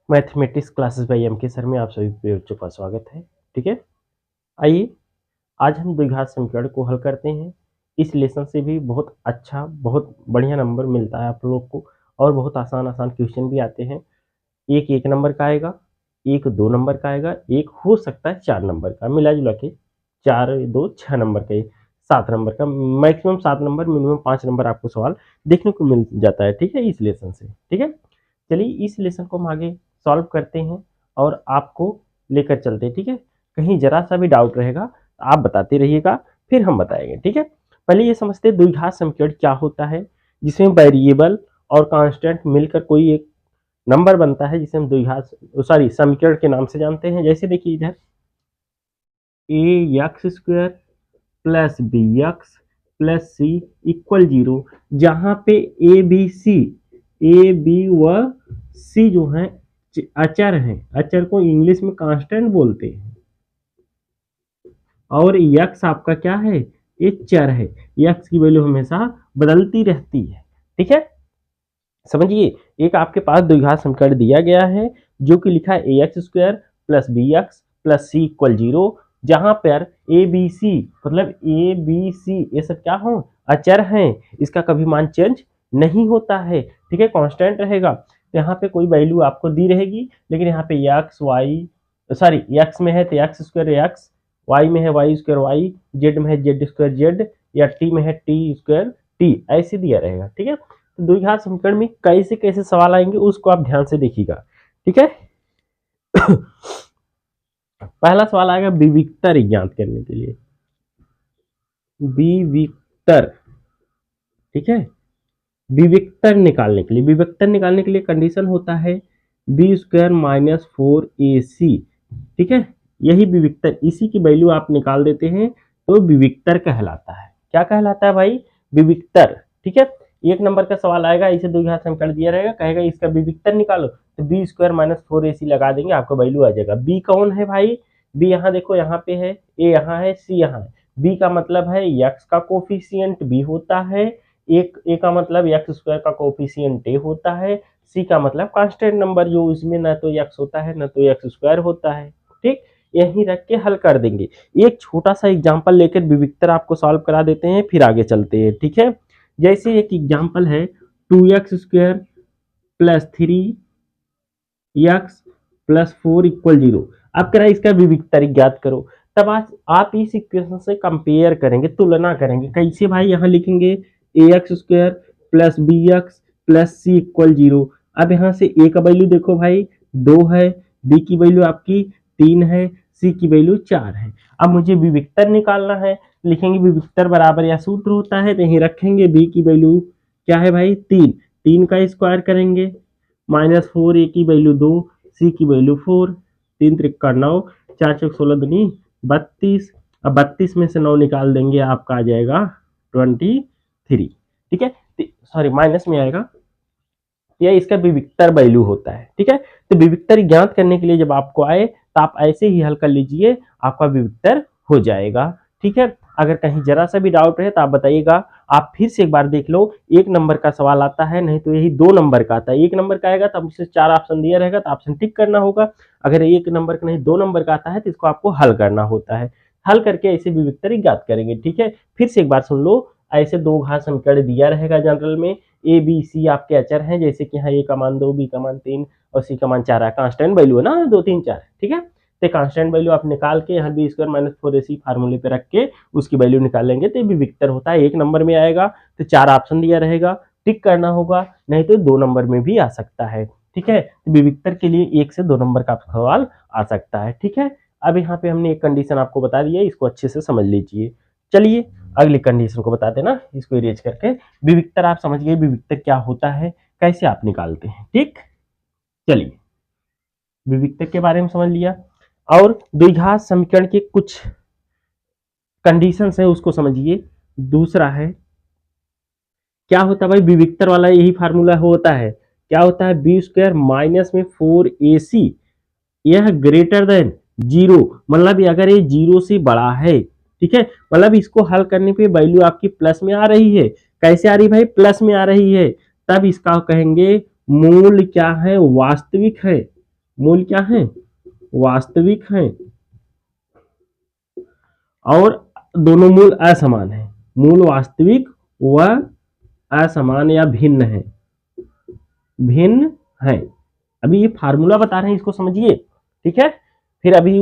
Mathematics classes bye M के sir में आप सभी बच्चों का स्वागत है। ठीक है, आइए आज हम द्विघात समीकरण को हल करते हैं। इस लेसन से भी बहुत अच्छा, बहुत बढ़िया नंबर मिलता है आप लोग को और बहुत आसान आसान क्वेश्चन भी आते हैं। एक 1 नंबर का आएगा, एक 2 नंबर का आएगा, एक हो सकता है 4 नंबर का, मिला जुला के 4 2 6 नंबर का, 7 नंबर का, मैक्सिमम 7 नंबर, मिनिमम 5 नंबर आपको सवाल देखने को मिल जाता है। ठीक है, इस लेसन से। ठीक है, चलिए इस लेसन को हम आगे सॉल्व करते हैं और आपको लेकर चलते हैं। ठीक है, कहीं जरा सा भी डाउट रहेगा तो आप बताते रहिएगा, फिर हम बताएंगे। ठीक है, पहले ये समझते हैं द्विघात समीकरण क्या होता है, जिसमें वेरिएबल और कांस्टेंट मिलकर कोई एक नंबर बनता है, जिसे हम द्विघात समीकरण के नाम से जानते हैं। जैसे देखिए इधर a x square plus b x plus c equal 0, जहां पे ए बी व सी जो है अचर हैं, अचर को इंग्लिश में कांस्टेंट बोलते हैं, और यक्स आपका क्या है, ये चर है। यक्स की वैल्यू हमेशा बदलती रहती है। ठीक है, समझिए एक आपके पास द्विघात समीकरण दिया गया है जो कि लिखा है a x square plus b x plus c equal 0, जहां पर ए बी सी मतलब ए बी सी ये सब क्या हो, अचर हैं, इसका कभी मान चेंज नहीं होता है। ठीक है, कांस्टेंट रहेगा। तो यहाँ पे कोई वैल्यू आपको दी रहेगी, लेकिन यहाँ पे एक्स वाई एक्स में है तो एक्स स्क्वायर एक्स, वाई में है वाई स्क्वायर वाई, जेड में है जेड स्क्वायर जेड, या टी में है टी स्क्वायर टी, ऐसे दिया रहेगा। ठीक है, तो द्विघात समीकरण में कैसे कैसे सवाल आएंगे उसको आप ध्यान से देखिएगा। ठीक है, पहला सवाल आएगा विविक्तर ज्ञात करने के लिए, विविक्तर। ठीक है, विविक्तर निकालने के लिए कंडीशन होता है बी स्क्वायर माइनस 4ac। ठीक है, यही विविक्तर, इसी की वैल्यू आप निकाल देते हैं तो विविक्तर कहलाता है। क्या कहलाता है भाई, विविक्तर। ठीक है, 1 नंबर का सवाल आएगा, इसे द्विघात समीकरण दिया रहेगा, कहेगा इसका विविक्तर निकालो, तो बी स्क्वायर माइनस 4ac लगा देंगे, आपका वैल्यू आ जाएगा। बी कौन है भाई, बी यहाँ देखो, यहाँ पे है, ए यहाँ है, सी यहाँ है। बी का मतलब है यक्स का कोफिशियंट बी होता है, एक ए का मतलब एक्स स्क्वायर का कोफिशियंट ए होता है, सी का मतलब कांस्टेंट नंबर जो इसमें ना तो एक्स होता है ना तो एक्स स्क्वायर होता है। ठीक, यही रख के हल कर देंगे। एक छोटा सा एग्जांपल लेकर विविक्तर आपको सॉल्व करा देते हैं, फिर आगे चलते हैं। ठीक है, जैसे एक एग्जांपल है 2x square plus 3x plus 4 equal 0। अब कह रहा है इसका विविक्तर ज्ञात करो। तब आज आप इस इक्वेशन से कंपेयर करेंगे, तुलना करेंगे। कैसे भाई, यहाँ लिखेंगे a x square plus b x plus c equal 0। अब यहाँ से ए का वैल्यू देखो भाई 2 है, बी की वैल्यू आपकी 3 है, सी की वैल्यू 4 है। अब मुझे विविक्तर निकालना है, लिखेंगे विविक्तर बराबर या सूत्र होता है, तो यहीं रखेंगे बी की वैल्यू क्या है भाई 3, 3 का स्क्वायर करेंगे, माइनस 4 ए की वैल्यू 2, सी की वैल्यू 4, 3 त्रिक्का 9, 4 चौक 16 दूनी 32। अब 32 में से 9 निकाल देंगे, आपका आ जाएगा 23। ठीक है, सॉरी माइनस में आएगा, यह इसका विविक्तर वैल्यू होता है। ठीक है, तो विविक्तर ज्ञात करने के लिए जब आपको आए तो आप ऐसे ही हल कर लीजिए, आपका विविक्तर हो जाएगा। ठीक है, अगर कहीं जरा सा भी डाउट रहे तो आप बताइएगा, आप फिर से एक बार देख लो। 1 नंबर का सवाल आता है, नहीं तो यही 2 नंबर का आता है। 1 नंबर का आएगा तो उससे 4 ऑप्शन दिया रहेगा, तो ऑप्शन टिक करना होगा। अगर 1 नंबर का नहीं 2 नंबर का आता है तो इसको आपको हल करना होता है। हल करके ऐसे विविक्तर ज्ञात करेंगे। ठीक है, फिर से एक बार सुन लो, ऐसे 2 घात समीकरण दिया रहेगा जनरल में, ए बी सी आपके अचर हैं, जैसे कि यहाँ ए का मान 2, बी का मान 3 और सी का मान 4 है। कांस्टेंट वैल्यू है ना 2 3 4। ठीक है, तो कांस्टेंट वैल्यू आप निकाल के यहाँ बी स्क्वायर माइनस 4ac फार्मूले पे रख के उसकी वैल्यू निकाल लेंगे, तो भी विक्टर होता है। 1 नंबर में आएगा तो 4 ऑप्शन दिया रहेगा, टिक करना होगा, नहीं तो 2 नंबर में भी आ सकता है। ठीक है, तो विविक्तर के लिए 1 से 2 नंबर का सवाल आ सकता है। ठीक है, अब यहाँ पे हमने एक कंडीशन आपको बता दी है, इसको अच्छे से समझ लीजिए। चलिए अगली कंडीशन को बता देना, इसको इरेज करके। विविक्तर आप समझ गए, विविक्तर क्या होता है, कैसे आप निकालते हैं। ठीक, चलिए विविक्तर के बारे में समझ लिया, और द्विघात समीकरण के कुछ कंडीशंस है उसको समझिए। दूसरा है क्या होता है भाई, विविक्तर वाला यही फार्मूला होता है, क्या होता है, बी स्क्वायर माइनस में 4ac यह ग्रेटर देन 0, मतलब अगर ये 0 से बड़ा है। ठीक है, मतलब इसको हल करने पे वैल्यू आपकी प्लस में आ रही है। कैसे आ रही भाई, प्लस में आ रही है, तब इसका कहेंगे मूल क्या है, वास्तविक है। मूल क्या है, वास्तविक हैं, और दोनों मूल असमान है। मूल वास्तविक व असमान या भिन्न है, भिन्न है। अभी ये फार्मूला बता रहे हैं, इसको समझिए, ठीक है। फिर अभी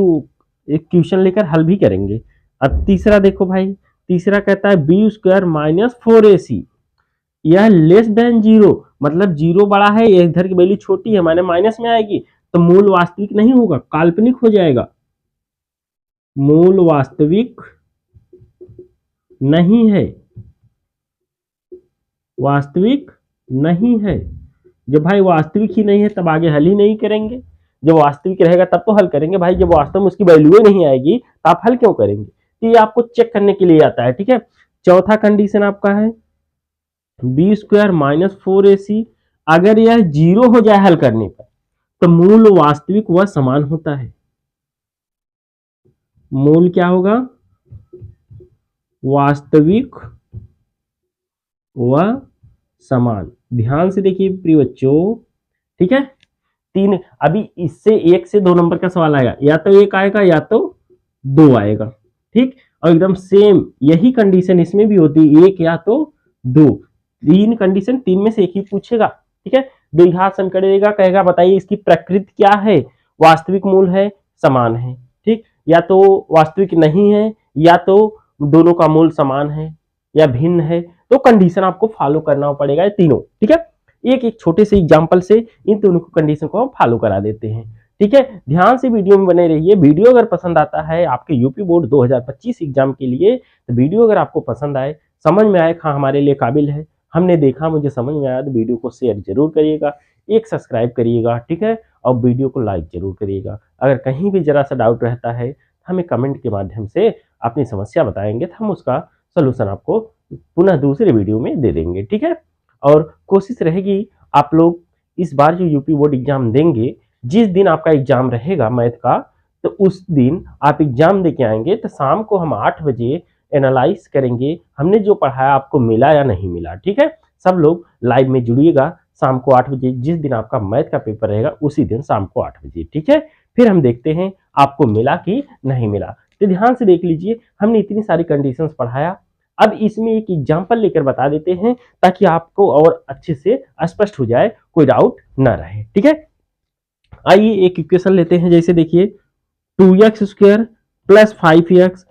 एक क्वेश्चन लेकर हल भी करेंगे। अब तीसरा देखो भाई, तीसरा कहता है बी स्क्वायर माइनस 4ac, यह लेस देन जीरो, मतलब जीरो बड़ा है, इधर की वैल्यू छोटी है, माने माइनस में आएगी, तो मूल वास्तविक नहीं होगा, काल्पनिक हो जाएगा। मूल वास्तविक नहीं है, वास्तविक नहीं है। जब भाई वास्तविक ही नहीं है तब आगे हल ही नहीं करेंगे, जब वास्तविक रहेगा तब तो हल करेंगे भाई, जब वास्तव में उसकी वैल्यू ही नहीं आएगी तो आप हल क्यों करेंगे। तो ये आपको चेक करने के लिए आता है, ठीक है। चौथा कंडीशन आपका है बी स्क्वायर माइनस 4ac, अगर यह जीरो हो जाए हल करने पर तो मूल वास्तविक व समान होता है। मूल क्या होगा, वास्तविक व समान। ध्यान से देखिए प्रिय बच्चों, ठीक है। तीन, अभी इससे एक से 2 नंबर का सवाल आएगा, या तो एक आएगा या तो 2 आएगा, ठीक। और एकदम सेम यही कंडीशन इसमें भी होती है, एक या तो 2, 3 कंडीशन, 3 में से एक ही पूछेगा, ठीक है। द्विघात सम करेगा, कहेगा बताइए इसकी प्रकृति क्या है, वास्तविक मूल है, समान है, ठीक, या तो वास्तविक नहीं है, या तो दोनों का मूल समान है, या भिन्न है। तो कंडीशन आपको फॉलो करना पड़ेगा, ये तीनों, ठीक है। एक एक छोटे से एग्जांपल से इन दोनों कंडीशन को हम फॉलो करा देते हैं, ठीक है। ध्यान से वीडियो में बने रहिए। वीडियो अगर पसंद आता है आपके यूपी बोर्ड 2025 एग्जाम के लिए, तो वीडियो अगर आपको पसंद आए, समझ में आए, हाँ हमारे लिए काबिल है, हमने देखा, मुझे समझ में आया, तो वीडियो को शेयर जरूर करिएगा, एक सब्सक्राइब करिएगा, ठीक है, और वीडियो को लाइक जरूर करिएगा। अगर कहीं भी जरा सा डाउट रहता है हमें कमेंट के माध्यम से अपनी समस्या बताएंगे, तो हम उसका सोल्यूशन आपको पुनः दूसरे वीडियो में दे देंगे, ठीक है। और कोशिश रहेगी आप लोग इस बार जो यूपी बोर्ड एग्जाम देंगे, जिस दिन आपका एग्जाम रहेगा मैथ का, तो उस दिन आप एग्जाम देके आएंगे, तो शाम को हम 8 बजे एनालाइज करेंगे हमने जो पढ़ाया आपको मिला या नहीं मिला, ठीक है। सब लोग लाइव में जुड़िएगा शाम को 8 बजे, जिस दिन आपका मैथ का पेपर रहेगा उसी दिन शाम को 8 बजे, ठीक है। फिर हम देखते हैं आपको मिला कि नहीं मिला। तो ध्यान से देख लीजिए, हमने इतनी सारी कंडीशंस पढ़ाया, अब इसमें एक एग्जांपल लेकर बता देते हैं ताकि आपको और अच्छे से स्पष्ट हो जाए, कोई डाउट ना रहे, ठीक है। आइए एक इक्वेशन लेते हैं, जैसे देखिए 2x square plus 5x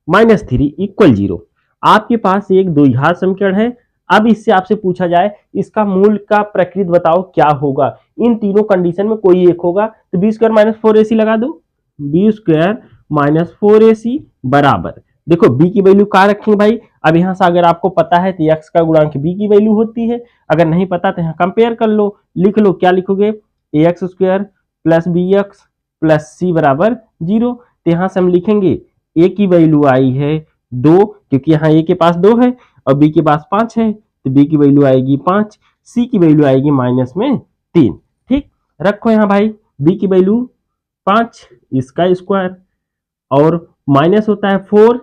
minus 3 equal 0। आपके पास एक द्विघात समीकरण है। अब इससे आपसे पूछा जाए इसका मूल का प्रकृत बताओ क्या होगा, इन तीनों कंडीशन में कोई एक होगा, तो बी स्क्वायर माइनस 4ac लगा दो। बी स्क्वायर माइनस 4ac बराबर, देखो b की वैल्यू कहाँ रखेंगे भाई, अब यहाँ से अगर आपको पता है तो x का गुणांक b की वैल्यू होती है, अगर नहीं पता तो यहाँ कंपेयर कर लो, लिख लो, क्या लिखोगे, ax square plus bx plus c बराबर 0। तो यहाँ से हम लिखेंगे a की वैल्यू आई है 2, क्योंकि यहाँ a के पास 2 है और b के पास 5 है, तो b की वैल्यू आएगी 5, c की वैल्यू आएगी माइनस में 3, ठीक। रखो यहाँ भाई b की वैल्यू 5, इसका स्क्वायर, और माइनस होता है 4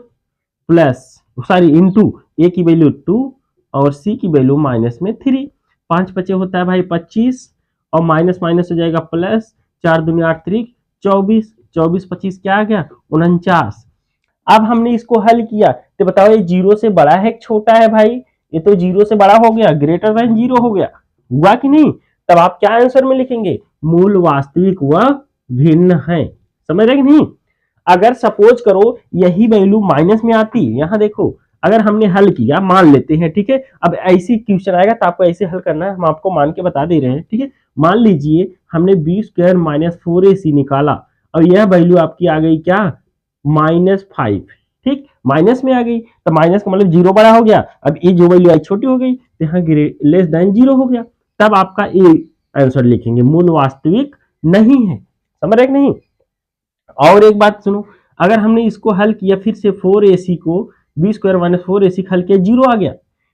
प्लस सॉरी इंटू ए की वैल्यू 2 और सी की वैल्यू माइनस में 3, 5 बचे होता है भाई 25, और माइनस माइनस हो जाएगा प्लस, 4 दूनी 8 3 24, 24 25 क्या आ गया 49। अब हमने इसको हल किया तो बताओ ये जीरो से बड़ा है छोटा है भाई, ये तो जीरो से बड़ा हो गया, ग्रेटर देन जीरो हो गया, हुआ कि नहीं। तब आप क्या आंसर में लिखेंगे, मूल वास्तविक व भिन्न है, समझ रहे कि नहीं। अगर सपोज करो यही वैल्यू माइनस में आती, यहां देखो अगर हमने हल किया, मान लेते हैं, ठीक है, अब ऐसी क्वेश्चन आएगा तो आपको ऐसे हल करना है, हम आपको मान के बता दे रहे हैं, ठीक है। मान लीजिए हमने बी स्क्वायर माइनस 4ac निकाला और यह वैल्यू आपकी आ गई क्या, -5, ठीक, माइनस में आ गई, तो माइनस का मतलब जीरो बड़ा हो गया, अब ये जो वैल्यू आई छोटी हो गई, तो यहाँ लेस देन जीरो हो गया, तब आपका ए आंसर लिखेंगे, मूल वास्तविक नहीं है, समझ रहे कि नहीं। और एक बात सुनो, अगर हमने इसको हल किया फिर से 4ac को बी स्क्वायर माइनस 4ac हल किया, जीरो आ गया,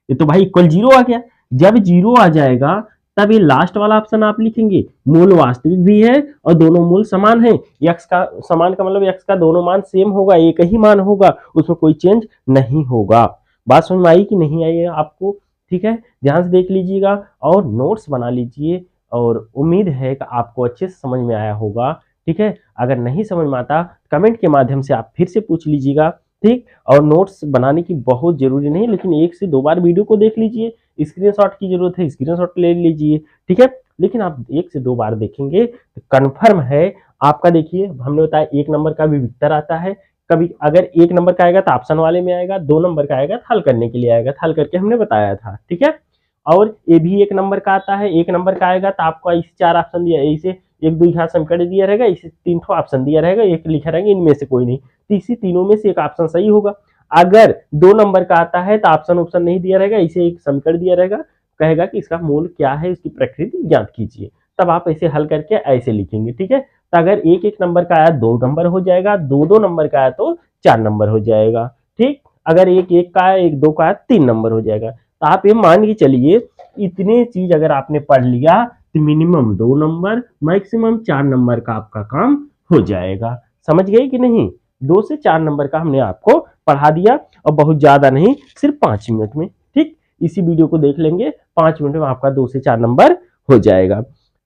ये तो भाई इक्वल जीरो आ गया। जब जीरो आ जाएगा तब ये लास्ट वाला ऑप्शन आप लिखेंगे, मूल वास्तविक भी है और दोनों मूल समान है, x का समान का मतलब x का दोनों मान सेम होगा, एक ही मान होगा, उसमें कोई चेंज नहीं होगा। बात समझ में आई कि नहीं आई है आपको, ठीक है। ध्यान से देख लीजिएगा और नोट्स बना लीजिए, और उम्मीद है कि आपको अच्छे से समझ में आया होगा। ठीक है, अगर नहीं समझ में आता कमेंट के माध्यम से आप फिर से पूछ लीजिएगा। ठीक, और नोट्स बनाने की बहुत जरूरी नहीं, लेकिन 1 से 2 बार वीडियो को देख लीजिए। स्क्रीनशॉट की जरूरत है, स्क्रीनशॉट ले लीजिए। ठीक है, लेकिन आप 1 से 2 बार देखेंगे तो कन्फर्म है आपका। देखिए हमने बताया 1 नंबर का भी विक्टर आता है। कभी अगर 1 नंबर का आएगा तो ऑप्शन वाले में आएगा, 2 नंबर का आएगा तो हल करने के लिए आएगा, हल करके हमने बताया था। ठीक है, और ये भी 1 नंबर का आता है। 1 नंबर का आएगा तो आपको इसे 4 ऑप्शन दिया, इसे 1 2 यहाँ समीकरण दिया रहेगा, इसे 3 ठो ऑप्शन दिया रहेगा, एक लिखा रहेगा इनमें से कोई नहीं, तो इसी तीनों में से एक ऑप्शन सही होगा। अगर 2 नंबर का आता है तो ऑप्शन नहीं दिया रहेगा, इसे एक समीकरण दिया रहेगा, कहेगा कि इसका मूल क्या है, इसकी प्रकृति ज्ञात कीजिए, तब आप ऐसे हल करके ऐसे लिखेंगे। ठीक है, तो अगर 1 नंबर का आया 2 नंबर हो जाएगा, 2 नंबर का आया तो 4 नंबर हो जाएगा। ठीक, अगर 1 का आया 1 2 का आया 3 नंबर हो जाएगा। तो आप ये मान के चलिए इतने चीज अगर आपने पढ़ लिया तो मिनिमम 2 नंबर मैक्सिमम 4 नंबर का आपका काम हो जाएगा। समझ गए कि नहीं? 2 से 4 नंबर का हमने आपको पढ़ा दिया, और बहुत ज्यादा नहीं, सिर्फ 5 मिनट में। ठीक, इसी वीडियो को देख लेंगे, 5 मिनट में आपका 2 से 4 नंबर हो जाएगा।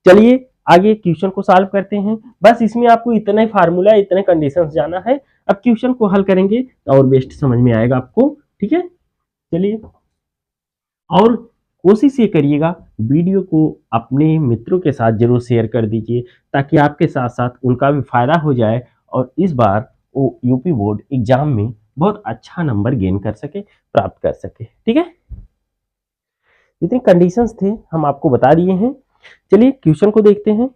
चलिए आगे क्वेश्चन को सॉल्व करते हैं। बस इसमें आपको इतना ही फार्मूला, इतने कंडीशन जाना है। अब क्वेश्चन को हल करेंगे और बेस्ट समझ में आएगा आपको। ठीक है, चलिए, और कोशिश ये करिएगा वीडियो को अपने मित्रों के साथ जरूर शेयर कर दीजिए, ताकि आपके साथ साथ उनका भी फायदा हो जाए और इस बार वो यूपी बोर्ड एग्जाम में बहुत अच्छा नंबर गेन कर सके, प्राप्त कर सके। ठीक है, जितने कंडीशंस थे हम आपको बता दिए हैं। चलिए क्वेश्चन को देखते हैं।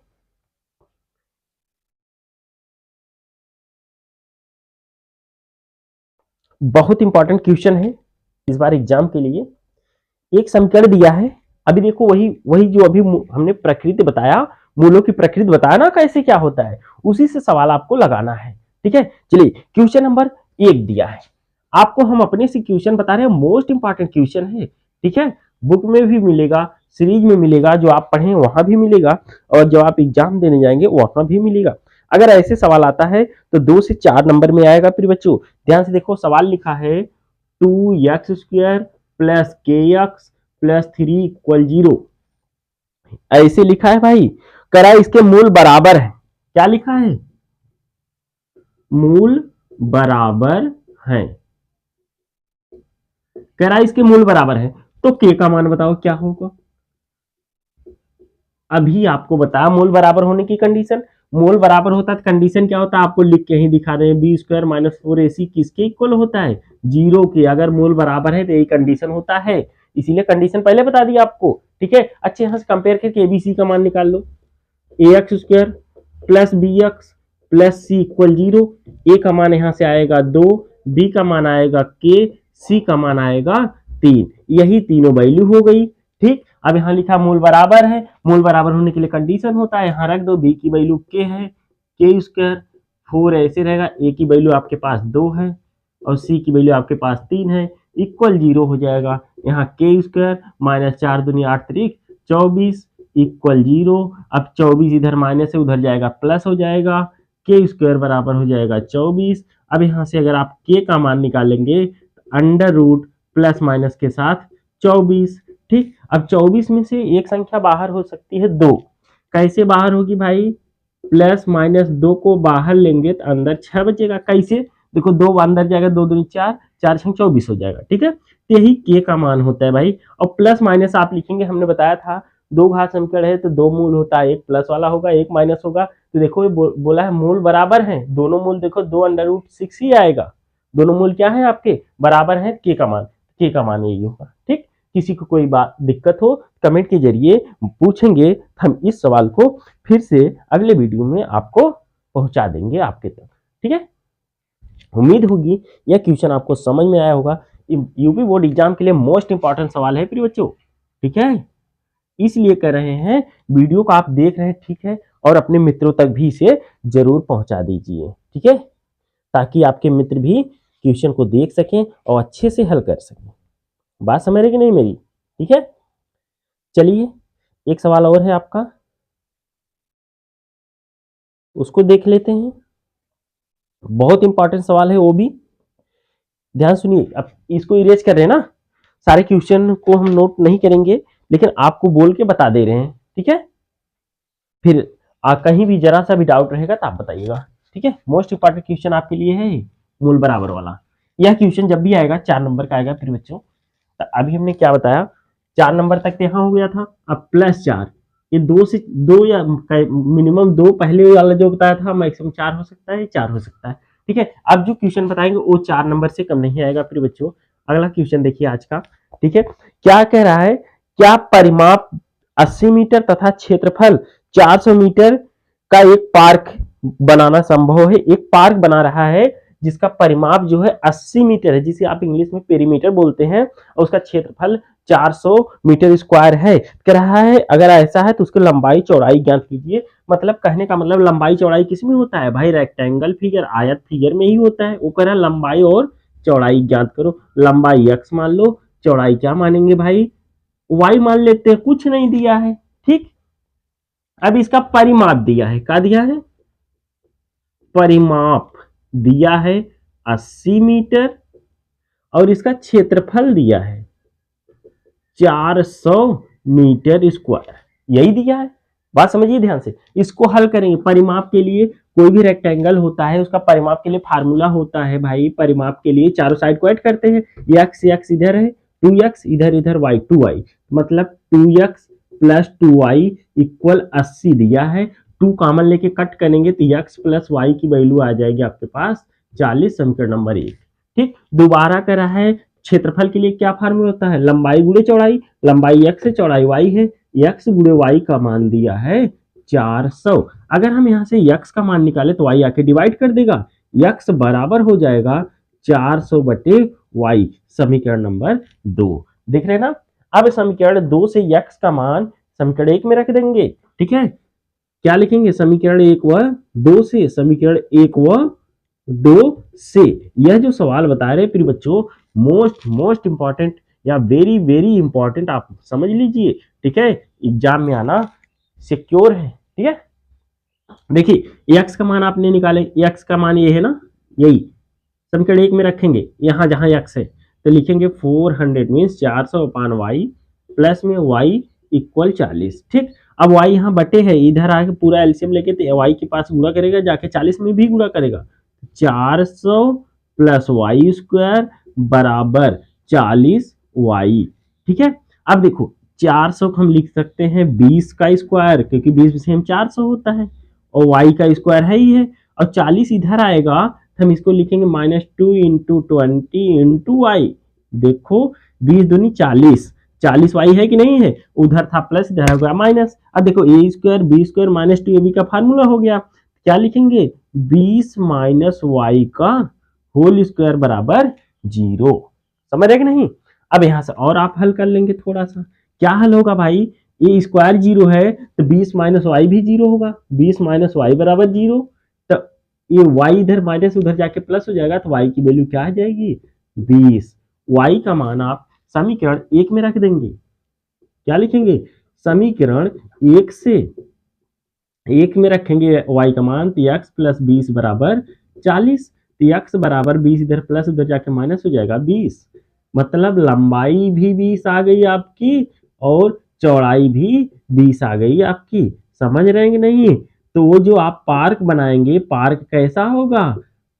बहुत इंपॉर्टेंट क्वेश्चन है इस बार एग्जाम के लिए। एक समीकरण दिया है, अभी देखो वही वही जो अभी हमने प्रकृति बताया, मूलों की प्रकृति बताया ना कैसे क्या होता है, उसी से सवाल आपको लगाना है। ठीक है, चलिए क्वेश्चन नंबर 1 दिया है आपको, हम अपने से क्वेश्चन बता रहे हैं, मोस्ट इंपॉर्टेंट क्वेश्चन है। ठीक है, बुक में भी मिलेगा, सीरीज में मिलेगा, जो आप पढ़े वहां भी मिलेगा, और जब आप एग्जाम देने जाएंगे वहां भी मिलेगा। अगर ऐसे सवाल आता है तो 2 से 4 नंबर में आएगा। फिर बच्चों ध्यान से देखो, सवाल लिखा है 2x² plus kx plus 3 equal 0, ऐसे लिखा है भाई। करा इसके मूल बराबर है, क्या लिखा है? मूल बराबर है। करा इसके मूल बराबर है, तो k का मान बताओ क्या होगा? अभी आपको बताया मूल बराबर होने की कंडीशन। मूल बराबर होता है कंडीशन क्या होता है, आपको लिख के ही दिखा रहे हैं। b² माइनस 4ac किसके इक्वल होता है? 0 के। अगर मूल बराबर है तो यही कंडीशन होता है, इसीलिए कंडीशन पहले बता दी आपको। ठीक है, अच्छे यहां से कंपेयर करके एबीसी का मान निकाल लो। ax² plus bx plus c equal 0। a का मान यहां से आएगा 2, b का मान आएगा k, c का मान आएगा 3। यही तीनों वैल्यू हो गई। ठीक, अब यहाँ लिखा मूल बराबर है, मूल बराबर होने के लिए कंडीशन होता है, यहाँ रख दो। b की वैल्यू k है, k², 4 ऐसे रहेगा, a की वैल्यू आपके पास 2 है और c की वैल्यू आपके पास 3 है, इक्वल 0 हो जाएगा। यहाँ k² माइनस 4 दूनी 8 त्रिक 24 इक्वल 0। अब 24 इधर माइनस है, उधर जाएगा प्लस हो जाएगा, k² बराबर हो जाएगा 24। अब यहाँ से अगर आप k का मान निकालेंगे अंडर रूट प्लस माइनस के साथ 24। ठीक, अब 24 में से एक संख्या बाहर हो सकती है 2। कैसे बाहर होगी भाई? प्लस माइनस 2 को बाहर लेंगे तो अंदर 6 बचेगा। कैसे? देखो 2 अंदर जाएगा, 2 दूनी 4, 4 6 24 हो जाएगा। ठीक है, तो यही के का मान होता है भाई। और प्लस माइनस आप लिखेंगे, हमने बताया था 2 घात समीकरण है तो 2 मूल होता है, एक प्लस वाला होगा एक माइनस होगा। तो देखो ये बोला है मूल बराबर है, दोनों मूल देखो 2 अंडर रूट 6 ही आएगा। दोनों मूल क्या है आपके? बराबर है, के का मान यही होगा। ठीक, किसी को कोई बात दिक्कत हो कमेंट के जरिए पूछेंगे, हम इस सवाल को फिर से अगले वीडियो में आपको पहुंचा देंगे आपके तक। ठीक है, उम्मीद होगी यह क्वेश्चन आपको समझ में आया होगा। यूपी बोर्ड एग्जाम के लिए मोस्ट इंपॉर्टेंट सवाल है प्रिय बच्चों। ठीक है, इसलिए कर रहे हैं, वीडियो को आप देख रहे हैं, ठीक है, और अपने मित्रों तक भी इसे जरूर पहुंचा दीजिए। ठीक है, ताकि आपके मित्र भी क्वेश्चन को देख सकें और अच्छे से हल कर सकें। बात समझ रहे कि नहीं मेरी? ठीक है, चलिए एक सवाल और है आपका, उसको देख लेते हैं। बहुत इंपॉर्टेंट सवाल है वो भी, ध्यान सुनिए। अब इसको इरेज कर रहे हैं ना, सारे क्वेश्चन को हम नोट नहीं करेंगे, लेकिन आपको बोल के बता दे रहे हैं। ठीक है, फिर कहीं भी जरा सा भी डाउट रहेगा तो आप बताइएगा, ठीक है। मोस्ट इंपॉर्टेंट क्वेश्चन आपके लिए है मूल बराबर वाला। यह क्वेश्चन जब भी आएगा 4 नंबर का आएगा। फिर बच्चों तो अभी हमने क्या बताया, 4 नंबर तक तो यहाँ हो गया था। अब +4, ये 2 से 2 या मिनिमम 2 पहले वाला जो बताया था, मैक्सिमम 4 हो सकता है, 4 हो सकता है, ठीक है। अब जो क्वेश्चन बताएंगे वो 4 नंबर से कम नहीं आएगा। फिर बच्चों अगला क्वेश्चन देखिए आज का, ठीक है। क्या कह रहा है, क्या परिमाप 80 मीटर तथा क्षेत्रफल 400 मीटर का एक पार्क बनाना संभव है। एक पार्क बना रहा है जिसका परिमाप जो है 80 मीटर है, जिसे आप इंग्लिश में पेरीमीटर बोलते हैं, और उसका क्षेत्रफल 400 मीटर स्क्वायर है। कह रहा है अगर ऐसा है तो उसकी लंबाई चौड़ाई ज्ञात कीजिए। मतलब कहने का मतलब लंबाई चौड़ाई किस में होता है भाई, रेक्टेंगल फिगर, आयत फिगर में ही होता है। वो कह रहा है लंबाई और चौड़ाई ज्ञात करो। लंबाई x मान लो, चौड़ाई क्या मानेंगे भाई, y मान लेते हैं, कुछ नहीं दिया है, ठीक। अब इसका परिमाप दिया है, क्या दिया है, परिमाप दिया है 80 मीटर, और इसका क्षेत्रफल दिया है 400 मीटर स्क्वायर, यही दिया है। बात समझिए ध्यान से, इसको हल करेंगे। परिमाप के लिए कोई भी रेक्टेंगल होता है, उसका परिमाप के लिए फार्मूला होता है भाई। परिमाप के लिए चारों साइड को ऐड करते हैं, x इधर है, 2x इधर, इधर y 2y, मतलब 2x प्लस 2y इक्वल 80 दिया है। 2 कॉमन लेके कट करेंगे तो x प्लस y की वैल्यू आ जाएगी आपके पास 40, समीकरण नंबर 1, ठीक। दोबारा कर रहा है, क्षेत्रफल के लिए क्या फार्मूला होता है, लंबाई गुणे चौड़ाई। लंबाई x है, चौड़ाई y है, x गुणे y का मान दिया है 400। अगर हम यहाँ से x का मान निकाले तो y आके डिवाइड कर देगा, x बराबर हो जाएगा 400 बटे y, समीकरण नंबर 2। देख रहे हैं ना। अब समीकरण 2 से x का मान समीकरण 1 में रख देंगे, ठीक है। क्या लिखेंगे, समीकरण 1 व 2 से, समीकरण 1 व 2 से। यह जो सवाल बता रहे फिर बच्चों मोस्ट इंपॉर्टेंट या वेरी वेरी इंपॉर्टेंट, आप समझ लीजिए, ठीक है। एग्जाम में आना सिक्योर है, ठीक है। देखिए x का मान आपने निकाले, x का मान ये है ना, यही समीकरण 1 में रखेंगे। यहाँ जहां x है तो लिखेंगे 400 मीन्स 400 अपान y, प्लस में y इक्वल 40, ठीक। अब y यहाँ बटे है, इधर आके पूरा एलसीएम लेके तो y के पास गुणा करेगा, जाके 40 में भी गुणा करेगा। 400 प्लस y स्क्वायर बराबर 40y, ठीक है। अब देखो 400 को हम लिख सकते हैं 20 का स्क्वायर, क्योंकि 20 से हम 400 होता है, और y का स्क्वायर है ही है, और 40 इधर आएगा हम इसको लिखेंगे -2 इंटू 20 इंटू वाई। देखो 20 दूनी 40, 40 वाई है कि नहीं है, उधर था प्लस, इधर हो गया माइनस। अब देखो a square B square minus 2ab का फार्मूला हो गया। क्या लिखेंगे, 20 माइनस वाई का होल स्क्वायर बराबर 0। समझ रहे कि नहीं। अब यहां से और आप हल कर लेंगे थोड़ा सा। क्या हल होगा भाई, ए स्क्वायर 0 है तो 20 माइनस वाई भी 0 होगा, 20 माइनस वाई बराबर 0। तो ये y इधर माइनस उधर जाके प्लस हो जाएगा, तो y की वैल्यू क्या आ जाएगी 20। y का मान आप समीकरण 1 में रख देंगे। क्या लिखेंगे, समीकरण 1 से 1 में रखेंगे y का मान, तो x प्लस 20 बराबर 40। तो x बराबर 20 इधर प्लस उधर जाके माइनस हो जाएगा 20, मतलब लंबाई भी 20 आ गई आपकी और चौड़ाई भी 20 आ गई आपकी। समझ रहे हैं कि नहीं। तो वो जो आप पार्क बनाएंगे, पार्क कैसा होगा,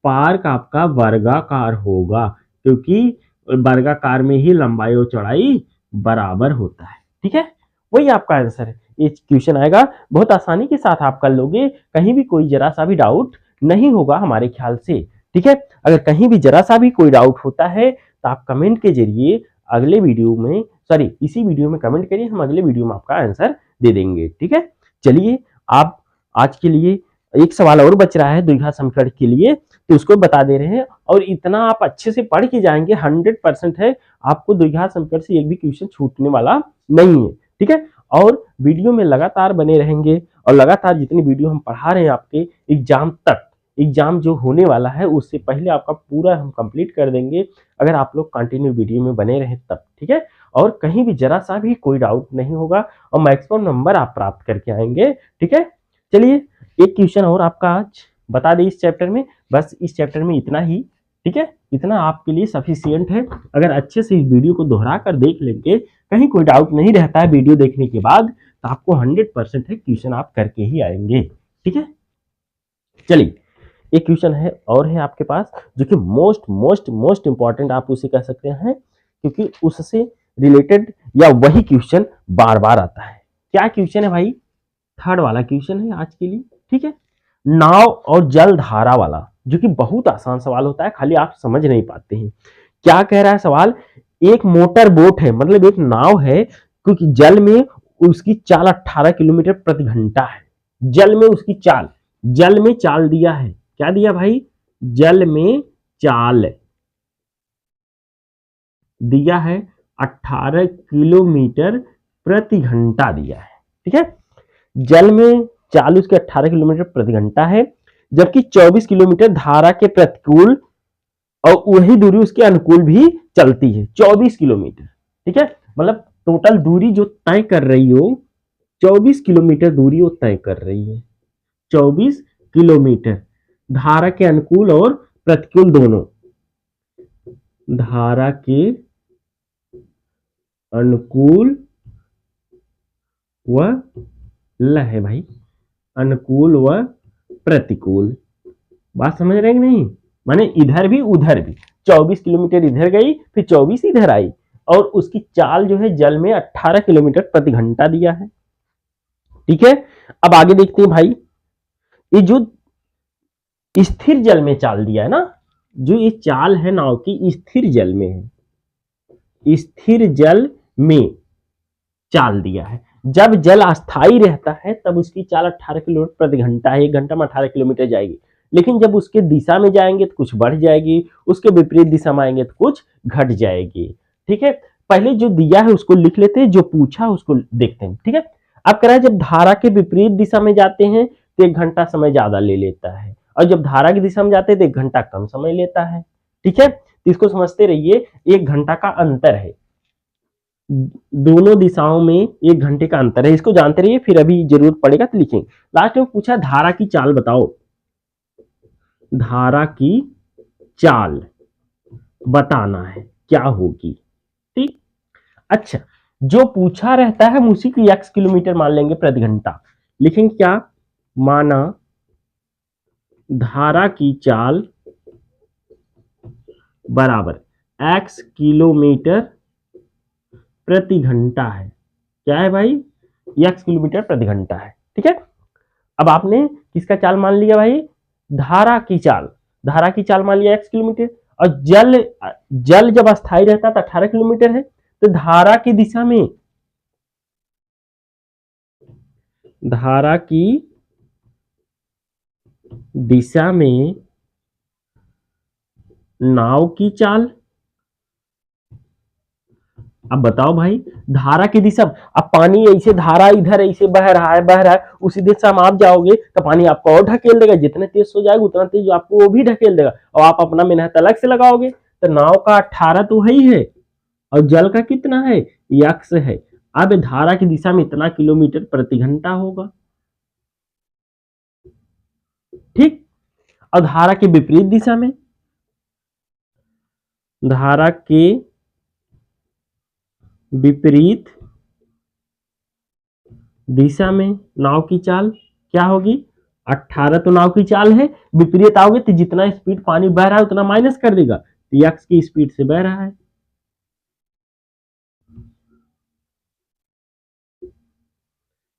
पार्क आपका वर्गाकार होगा, क्योंकि वर्गाकार में ही लंबाई और चौड़ाई बराबर होता है, ठीक है। वही आपका आंसर है। ये क्वेश्चन आएगा, बहुत आसानी के साथ आप कर लोगे, कहीं भी कोई जरा सा भी डाउट नहीं होगा हमारे ख्याल से, ठीक है। अगर कहीं भी जरा सा भी कोई डाउट होता है तो आप कमेंट के जरिए अगले वीडियो में, सॉरी इसी वीडियो में कमेंट करिए, हम अगले वीडियो में आपका आंसर दे देंगे, ठीक है। चलिए आप आज के लिए एक सवाल और बच रहा है द्विघात समीकरण के लिए, तो उसको बता दे रहे हैं, और इतना आप अच्छे से पढ़ के जाएंगे 100% है, आपको द्विघात समीकरण से एक भी क्वेश्चन छूटने वाला नहीं है, ठीक है। और वीडियो में लगातार बने रहेंगे, और लगातार जितनी वीडियो हम पढ़ा रहे हैं आपके एग्जाम तक, एग्जाम जो होने वाला है उससे पहले आपका पूरा हम कंप्लीट कर देंगे, अगर आप लोग कंटिन्यू वीडियो में बने रहे तब, ठीक है। और कहीं भी जरा सा भी कोई डाउट नहीं होगा, और मैक्सिमम नंबर आप प्राप्त करके आएंगे, ठीक है। चलिए एक क्वेश्चन और आपका आज बता दें इस चैप्टर में, बस इस चैप्टर में इतना ही, ठीक है। इतना आपके लिए सफिशिएंट है। अगर अच्छे से इस वीडियो को दोहरा कर देख लेंगे, कहीं कोई डाउट नहीं रहता है वीडियो देखने के बाद, तो आपको 100% है क्वेश्चन आप करके ही आएंगे। ठीक है, चलिए एक क्वेश्चन है और है आपके पास जो कि मोस्ट मोस्ट मोस्ट इंपॉर्टेंट आप उसे कह सकते हैं, क्योंकि उससे रिलेटेड या वही क्वेश्चन बार बार आता है। क्या क्वेश्चन है भाई? थर्ड वाला क्वेश्चन है आज के लिए। ठीक है, नाव और जल धारा वाला, जो कि बहुत आसान सवाल होता है, खाली आप समझ नहीं पाते हैं। क्या कह रहा है सवाल? एक मोटर बोट है, मतलब एक नाव है, क्योंकि जल में उसकी चाल 18 किलोमीटर प्रति घंटा है। जल में उसकी चाल, जल में चाल दिया है, क्या दिया भाई? जल में चाल दिया है 18 किलोमीटर प्रति घंटा दिया है। ठीक है, जल में चाल उसके 18 किलोमीटर प्रति घंटा है, जबकि 24 किलोमीटर धारा के प्रतिकूल और वही दूरी उसके अनुकूल भी चलती है, 24 किलोमीटर। ठीक है, मतलब टोटल दूरी जो तय कर रही हो, 24 किलोमीटर दूरी वो तय कर रही है, 24 किलोमीटर धारा के अनुकूल और प्रतिकूल दोनों। धारा के अनुकूल व ल है भाई, अनुकूल व प्रतिकूल। बात समझ रहे हैं कि नहीं? माने इधर भी उधर भी, 24 किलोमीटर इधर गई, फिर 24 इधर आई, और उसकी चाल जो है जल में 18 किलोमीटर प्रति घंटा दिया है। ठीक है, अब आगे देखते हैं भाई, ये जो स्थिर जल में चाल दिया है ना, जो ये चाल है नाव की स्थिर जल में है, स्थिर जल में चाल दिया है। जब जल अस्थाई रहता है तब उसकी चाल 18 किलोमीटर प्रति घंटा है, 1 घंटा में 18 किलोमीटर जाएगी। लेकिन जब उसके दिशा में जाएंगे तो कुछ बढ़ जाएगी, उसके विपरीत दिशा में आएंगे तो कुछ घट जाएगी। ठीक है, पहले जो दिया है उसको लिख लेते हैं, जो पूछा उसको देखते हैं। ठीक है, अब कह रहा है जब धारा के विपरीत दिशा में जाते हैं तो 1 घंटा समय ज्यादा ले लेता है, और जब धारा की दिशा में जाते हैं तो 1 घंटा कम समय लेता है। ठीक है, तो इसको समझते रहिए, 1 घंटा का अंतर है, दोनों दिशाओं में 1 घंटे का अंतर है, इसको जानते रहिए, फिर अभी जरूरत पड़ेगा तो लिखेंगे। लास्ट में पूछा धारा की चाल बताओ, धारा की चाल बताना है क्या होगी। ठीक, अच्छा, जो पूछा रहता है हम उसी को x किलोमीटर मान लेंगे प्रति घंटा। लिखेंगे क्या? माना धारा की चाल बराबर x किलोमीटर प्रति घंटा है। क्या है भाई? x किलोमीटर प्रति घंटा है। ठीक है, अब आपने किसका चाल मान लिया भाई? धारा की चाल, धारा की चाल मान लिया x किलोमीटर, और जल जब अस्थाई रहता है तो 18 किलोमीटर है, तो धारा की दिशा में, धारा की दिशा में नाव की चाल। अब बताओ भाई, धारा की दिशा, अब पानी ऐसे धारा इधर ऐसे बह रहा है, बह रहा है, उसी दिशा में आप जाओगे तो पानी आपको और ढकेल देगा, जितने तेज हो जाएगा उतना तेज आपको वो भी ढकेल देगा, और आप अपना मेहनत अलग से लगाओगे। तो नाव का 18 तो है ही है, और जल का कितना है? x है। अब धारा की दिशा में इतना किलोमीटर प्रति घंटा होगा। ठीक, और धारा के विपरीत दिशा में, धारा के विपरीत दिशा में नाव की चाल क्या होगी? 18 तो नाव की चाल है, विपरीत आओगे तो जितना स्पीड पानी बह रहा है उतना माइनस कर देगा, तो x की स्पीड से बह रहा है।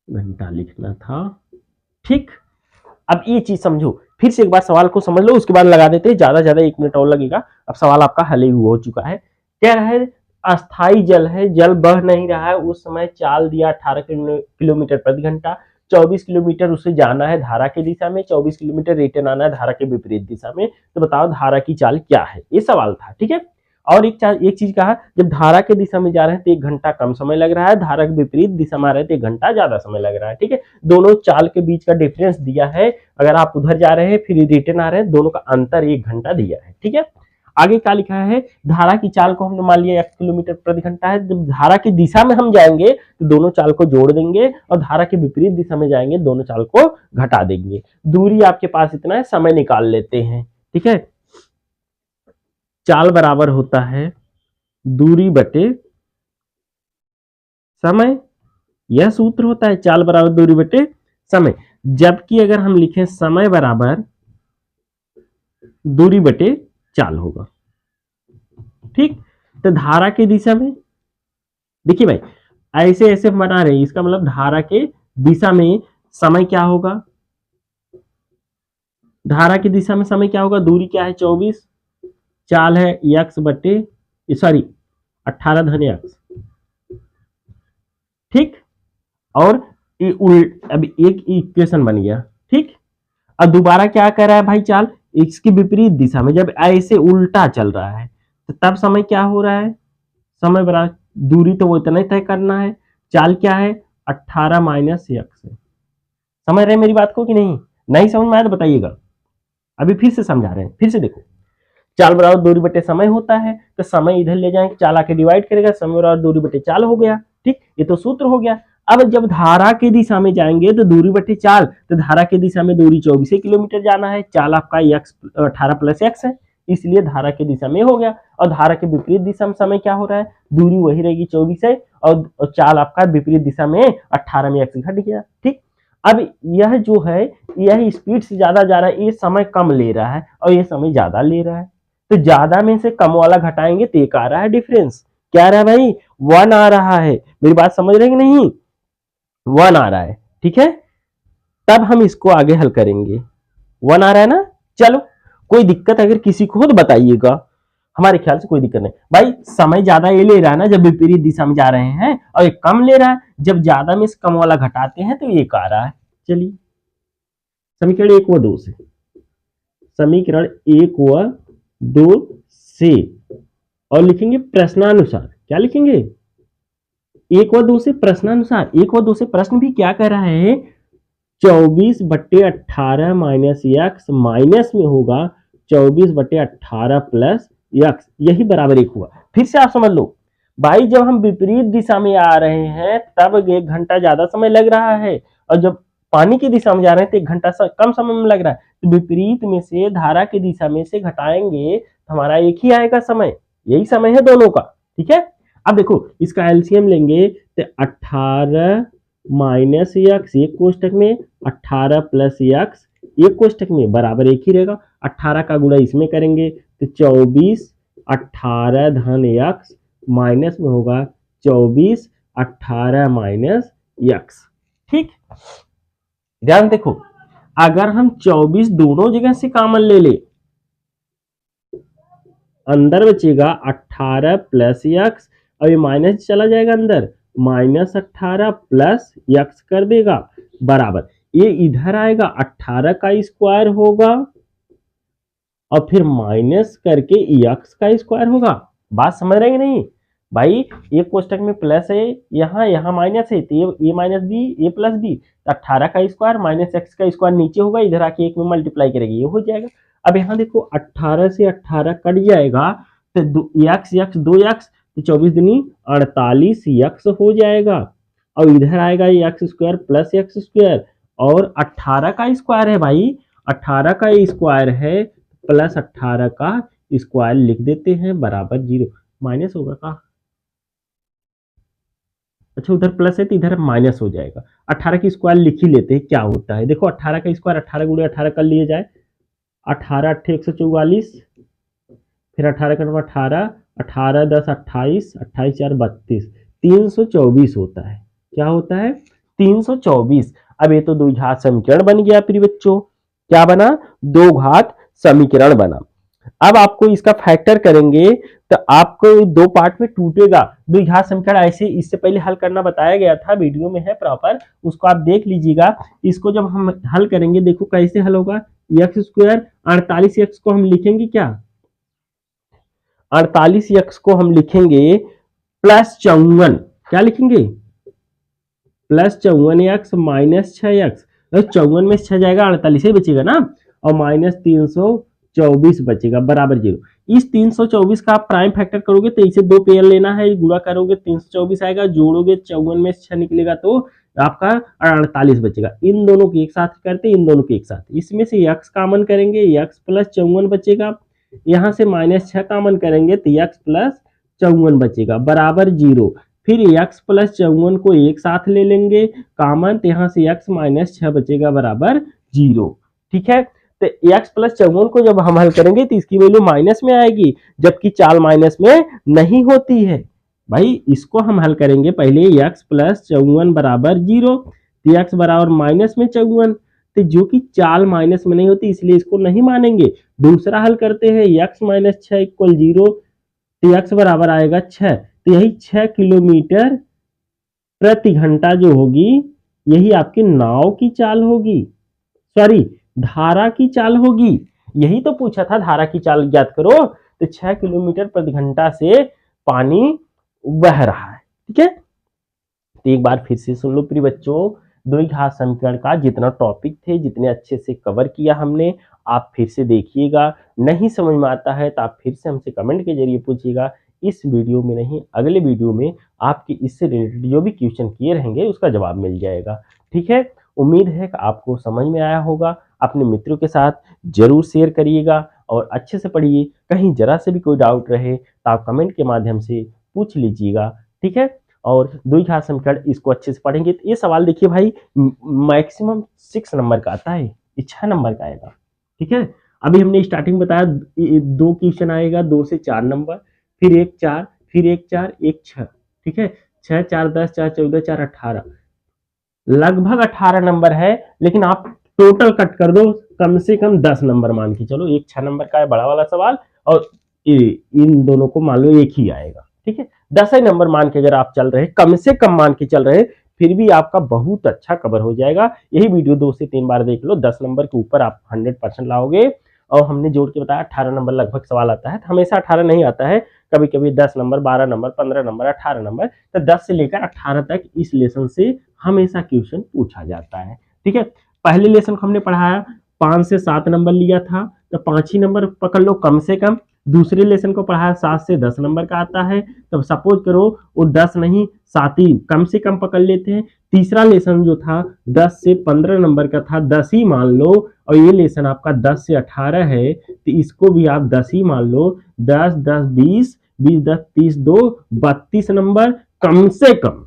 घंटा लिखना था। ठीक, अब ये चीज समझो, फिर से एक बार सवाल को समझ लो, उसके बाद लगा देते हैं, ज्यादा 1 मिनट और लगेगा। अब सवाल आपका हल ही हो चुका है। कह रहा है अस्थाई जल है, जल बह नहीं रहा है, उस समय चाल दिया 18 किलोमीटर प्रति घंटा, 24 किलोमीटर उसे जाना है धारा की दिशा में, 24 किलोमीटर रिटर्न आना है धारा के विपरीत दिशा में। तो बताओ धारा की चाल क्या है, ये सवाल था। ठीक है, और एक चीज कहा, जब धारा के दिशा में जा रहे हैं तो 1 घंटा कम समय लग रहा है, धारा के विपरीत दिशा में आ रहे हैं तो 1 घंटा ज्यादा समय लग रहा है। ठीक है, दोनों चाल के बीच का डिफरेंस दिया है, अगर आप उधर जा रहे हैं फिर रिटर्न आ रहे हैं, दोनों का अंतर 1 घंटा दिया है। ठीक है, आगे क्या लिखा है? धारा की चाल को हमने मान लिया 1 किलोमीटर प्रति घंटा है, जब धारा की दिशा में हम जाएंगे तो दोनों चाल को जोड़ देंगे, और धारा के विपरीत दिशा में जाएंगे दोनों चाल को घटा देंगे। दूरी आपके पास इतना है, समय निकाल लेते हैं। ठीक है, चाल बराबर होता है दूरी बटे समय। यह सूत्र होता है, चाल बराबर दूरी बटे समय। जबकि अगर हम लिखें समय बराबर दूरी बटे चाल होगा। ठीक, तो धारा की दिशा में देखिए भाई, ऐसे ऐसे बना रहे हैं, इसका मतलब धारा के दिशा में समय क्या होगा, धारा की दिशा में समय क्या होगा, दूरी क्या है 24, चाल है यक्स बटे सॉरी 18 धन यक्स। ठीक, और अब एक इक्वेशन बन गया। ठीक, अब दोबारा क्या कर रहा है भाई, चाल इसकी विपरीत दिशा में, जब ऐसे उल्टा चल रहा है तो तब समय क्या हो रहा है, समय बराबर दूरी तो वो इतना ही तय करना है, चाल क्या है 18 माइनस यक्स है। समझ रहे हैं मेरी बात को कि नहीं? नहीं समझ में आया तो बताइएगा, अभी फिर से समझा रहे हैं, फिर से देखो। चाल बराबर दूरी बटे समय होता है, तो समय इधर ले जाएंगे, चाल आके डिवाइड करेगा, समय बराबर दूरी बटे चाल हो गया। ठीक, ये तो सूत्र हो गया। अब जब धारा की दिशा में जाएंगे तो दूरी बटे चाल, तो धारा की दिशा में दूरी 24 किलोमीटर जाना है, चाल आपका यक्स 18 प्लस एक्स है, इसलिए धारा की दिशा में हो गया। और धारा के विपरीत दिशा में समय क्या हो रहा है, दूरी वही रहेगी 24 है, और चाल आपका विपरीत दिशा में 18 में एक्स घट गया। ठीक, अब यह जो है यह स्पीड से ज्यादा जा रहा है, ये समय कम ले रहा है और ये समय ज्यादा ले रहा है, तो ज्यादा में से कम वाला घटाएंगे तो एक आ रहा है डिफरेंस, क्या आ रहा है भाई, 1 आ रहा है। मेरी बात समझ रहे हैं कि नहीं, 1 आ रहा है। ठीक है, तब हम इसको आगे हल करेंगे। 1 आ रहा है ना, चलो कोई दिक्कत अगर किसी को हो तो बताइएगा, हमारे ख्याल से कोई दिक्कत नहीं। भाई समय ज्यादा ये ले रहा है ना जब विपरीत दिशा में जा रहे हैं, और ये कम ले रहा है जब ज्यादा में से कम वाला घटाते हैं तो एक आ रहा है। चलिए समीकरण 1 व 2 से, समीकरण 1 व 2 से, और लिखेंगे प्रश्नानुसार। क्या लिखेंगे, 1 व 2 से प्रश्नानुसार। 1 व 2 से प्रश्न भी क्या कह रहा है, 24 बट्टे 18 माइनस यक्स माइनस में होगा 24 बट्टे 18 प्लस यक्स, यही बराबर 1 हुआ। फिर से आप समझ लो भाई, जब हम विपरीत दिशा में आ रहे हैं तब 1 घंटा ज्यादा समय लग रहा है, और जब पानी की दिशा में जा रहे हैं तो 1 घंटा कम समय में लग रहा है। तो विपरीत में से धारा की दिशा में से घटाएंगे तो हमारा एक ही आएगा समय, यही समय है दोनों का। ठीक है, अब देखो इसका एलसीएम लेंगे तो 18 माइनस यक्स एक कोष्टक में, 18 प्लस यक्स एक कोष्टक में, बराबर एक ही रहेगा। 18 का गुणा इसमें करेंगे तो 24 18 धन यक्स माइनस में होगा 24 18 माइनस यक्स। ठीक, ध्यान देखो, अगर हम 24 दोनों जगह से कॉमन ले ले, अंदर बचेगा 18 प्लस यक्स, और ये माइनस चला जाएगा अंदर, माइनस 18 प्लस यक्स कर देगा बराबर, ये इधर आएगा 18 का स्क्वायर होगा और फिर माइनस करके यक्स का स्क्वायर होगा। बात समझ रहे हैं नहीं भाई, एक कोष्टक में प्लस है, यहाँ माइनस है, तो ये माइनस बी ए प्लस बी, 18 का स्क्वायर माइनस एक्स का स्क्वायर नीचे होगा, इधर आके एक में मल्टीप्लाई करेगी, ये हो जाएगा। अब यहाँ देखो 18 से 18 कट जाएगा तो यक्स यक्स 2 यक्स, तो 24 दूनी 48 यक्स हो जाएगा, और इधर आएगा x square plus x square, और 18 का स्क्वायर है भाई, 18 का स्क्वायर है प्लस 18 का स्क्वायर लिख देते हैं बराबर 0, माइनस होगा का, अच्छा उधर प्लस है तो इधर माइनस हो जाएगा। 18 की स्क्वायर लिख ही लेते हैं क्या होता है, देखो 18 का स्क्वायर 18 गुणे 18 कर लिए जाए, 18 8 144, फिर 18 का 18 18 10 28 28 4 32, 324 होता है। क्या होता है, 324। अब ये तो 2 घात समीकरण बन गया प्रिय बच्चों, क्या बना, 2 घात समीकरण बना। अब आपको इसका फैक्टर करेंगे तो आपको 2 पार्ट में टूटेगा। द्विघात समीकरण ऐसे इससे पहले हल करना बताया गया था, वीडियो में है प्रॉपर, उसको आप देख लीजिएगा। इसको जब हम हल करेंगे देखो कैसे हल होगा, एक्स स्क्वायर 48 एक्स को हम लिखेंगे क्या, 48 एक्स को हम लिखेंगे प्लस 54, क्या लिखेंगे, प्लस 54 एक्स माइनस 6 एक्स, 54 में 6 जाएगा 48 ही बचेगा ना, और माइनस 324 बचेगा बराबर 0। इस 324 का आप प्राइम फैक्टर करोगे तो इसे 2 पेयर लेना है, गुणा करोगे 324 आएगा, जोड़ोगे 54 में 6 निकलेगा तो आपका 48 बचेगा। इन दोनों के एक साथ करते, इन दोनों के एक साथ, इसमें से x कॉमन करेंगे, x प्लस 54 बचेगा, यहाँ से माइनस 6 कॉमन करेंगे तो x प्लस 54 बचेगा बराबर 0। फिर x प्लस 54 को एक साथ ले लेंगे कॉमन, तो यहाँ से x माइनस 6 बचेगा बराबर 0। ठीक है, तो x प्लस 54 को जब हम हल करेंगे तो इसकी वैल्यू माइनस में आएगी, जबकि चाल माइनस में नहीं होती है। भाई इसको हम हल करेंगे पहले, x प्लस 54 बराबर 0, तो x बराबर माइनस में 54, तो जो कि चाल माइनस में नहीं होती इसलिए इसको नहीं मानेंगे। दूसरा हल करते हैं, x माइनस 6 इक्वल 0, तो x बराबर आएगा 6, तो यही 6 किलोमीटर प्रति घंटा जो होगी यही आपकी नाव की चाल होगी, सॉरी धारा की चाल होगी। यही तो पूछा था, धारा की चाल ज्ञात करो, तो 6 किलोमीटर प्रति घंटा से पानी बह रहा है। ठीक है, तो एक बार फिर से सुन लो प्रिय बच्चों, द्विघात समीकरण का जितना टॉपिक थे, जितने अच्छे से कवर किया हमने, आप फिर से देखिएगा। नहीं समझ में आता है तो आप फिर से हमसे कमेंट के जरिए पूछिएगा। इस वीडियो में नहीं, अगले वीडियो में आपके इससे रिलेटेड जो भी क्वेश्चन किए रहेंगे उसका जवाब मिल जाएगा। ठीक है, उम्मीद है कि आपको समझ में आया होगा। अपने मित्रों के साथ जरूर शेयर करिएगा और अच्छे से पढ़िए। कहीं जरा से भी कोई डाउट रहे तो आप कमेंट के माध्यम से पूछ लीजिएगा। ठीक है, और द्विघात समीकरण इसको अच्छे से पढ़ेंगे तो ये सवाल देखिए भाई मैक्सिमम 6 नंबर का आता है, ये 6 नंबर का आएगा। ठीक है, अभी हमने स्टार्टिंग बताया 2 क्वेश्चन आएगा, 2 से 4 नंबर, फिर 1 4, फिर 1 4 1 6। ठीक है, 6 4 10 4 14 4 18, लगभग 18 नंबर है, लेकिन आप टोटल कट कर दो कम से कम 10 नंबर मान के चलो। एक 6 नंबर का है बड़ा वाला सवाल, और इन दोनों को मान लो एक ही आएगा। ठीक है, 10 ही नंबर मान के अगर आप चल रहे, कम से कम मान के चल रहे, फिर भी आपका बहुत अच्छा कवर हो जाएगा। यही वीडियो 2 से 3 बार देख लो, 10 नंबर के ऊपर आप 100% लाओगे। और हमने जोड़ के बताया 18 नंबर लगभग सवाल आता है, तो हमेशा 18 नहीं आता है, कभी कभी 10 नंबर 12 नंबर 15 नंबर 18 नंबर, तो 10 से लेकर 18 तक इस लेसन से हमेशा क्वेश्चन पूछा जाता है। ठीक है, पहले लेसन को हमने पढ़ाया 5 से 7 नंबर लिया था, तो 5 ही नंबर पकड़ लो कम से कम। दूसरे लेसन को पढ़ाया 7 से 10 नंबर का आता है, तब सपोज करो वो 10 नहीं 7 ही कम से कम पकड़ लेते हैं। तीसरा लेसन जो था 10 से 15 नंबर का था, 10 ही मान लो, और ये लेसन आपका 10 से 18 है, तो इसको भी आप 10 ही मान लो। 10 10 20 20 10 30 2 32 नंबर कम से कम।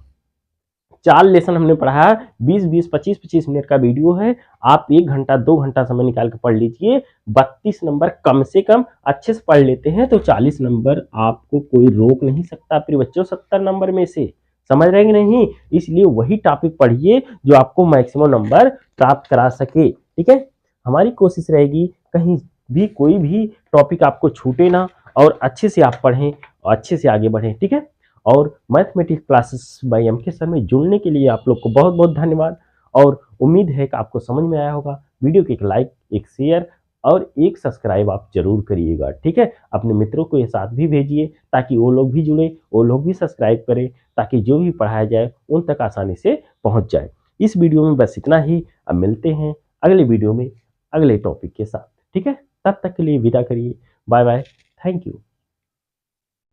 4 लेसन हमने पढ़ाया, 20 20 25 25 मिनट का वीडियो है, आप 1 घंटा 2 घंटा समय निकाल के पढ़ लीजिए। 32 नंबर कम से कम अच्छे से पढ़ लेते हैं तो 40 नंबर आपको कोई रोक नहीं सकता प्रिय बच्चों 70 नंबर में से। समझ रहे हैं कि नहीं? इसलिए वही टॉपिक पढ़िए जो आपको मैक्सिमम नंबर प्राप्त करा सके। ठीक है, हमारी कोशिश रहेगी कहीं भी कोई भी टॉपिक आपको छूटे ना, और अच्छे से आप पढ़ें और अच्छे से आगे बढ़ें। ठीक है, और mathematics classes by MK sir में जुड़ने के लिए आप लोग को बहुत बहुत धन्यवाद, और उम्मीद है कि आपको समझ में आया होगा। वीडियो को एक लाइक, एक शेयर और एक सब्सक्राइब आप जरूर करिएगा। ठीक है, अपने मित्रों को ये साथ भी भेजिए ताकि वो लोग भी जुड़े, वो लोग भी सब्सक्राइब करें, ताकि जो भी पढ़ाया जाए उन तक आसानी से पहुंच जाए। इस वीडियो में बस इतना ही, अब मिलते हैं अगले वीडियो में अगले टॉपिक के साथ। ठीक है, तब तक के लिए विदा करिए, बाय बाय, थैंक यू।